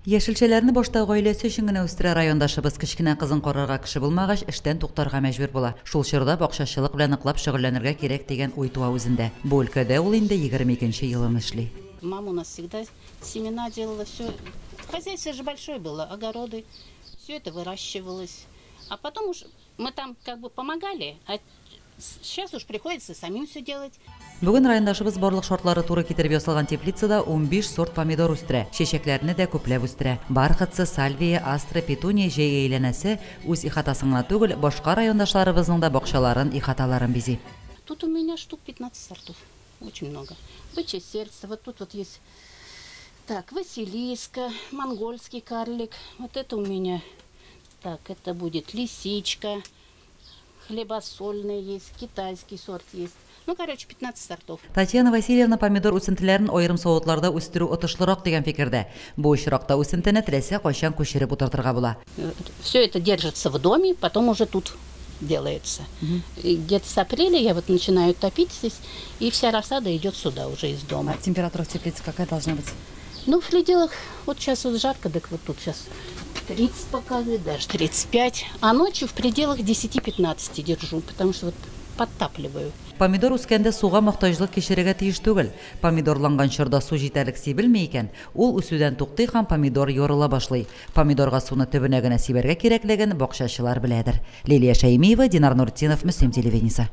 Яшелчәләрне башта гаиләсе өчен генә үстерә райондашыбыз кечкенә кызын карарга кеше булмагач, эштән туктарга мәҗбүр була. Шул чорда бакчачылык белән ныклап шөгыльләнергә кирәк дигән уй туа үзендә. Бу өлкәдә ул инде 22нче елын эшли. Мама у нас всегда семена делала, все. Хозяйство же большое было, огороды, все это выращивалось. А потом уж мы там как бы помогали, а сейчас уж приходится самим все делать. Бүген райондашыбыз барлык шартлары туры китереп ясалган теплицада 15 сорт помидор үстерә. Чәчәкләрне дә күпләп үстерә. Бархатцы, сальвия, астра, петуния җәй әйләнәсе үз ихатасын гына түгел, башка райондашларыбызның да бакчаларын, ихаталарын бизи. Тут у меня штук 15 сортов, очень много. Бычье сердце, вот тут вот есть. Так, Василиска, монгольский карлик. Вот это у меня. Так, это будет лисичка. Хлебосольный есть, китайский сорт есть. Ну, короче, 15 сортов. Татьяна Васильевна помидор үсентеләрен айрым савытларда үстерү отышлырак дигән фикердә. Бу очракта үсентене теләсә кайчан күчереп утыртырга була. Все это держится в доме, потом уже тут делается. Где-то с апреля я вот начинаю топить здесь, и вся рассада идет сюда уже из дома. А температура в теплице какая должна быть? Ну, в пределах, вот сейчас вот жарко, так вот тут сейчас 30 показывает, даже 35. А ночью в пределах 10-15 держу, потому что вот подтапливаю. Помидор үскәндә суга мохтаҗлык кичерергә тиеш түгел. Помидорланган чорда су җитәрлек сибелми икән, ул үсүдән туктый һәм помидор ярыла башлый. Помидорга суны төбенә генә сибәргә кирәклеген бакчачылар беләдер. Лилия Шәймиева, Динар Нуртдинов, Мөслим телевидениесе.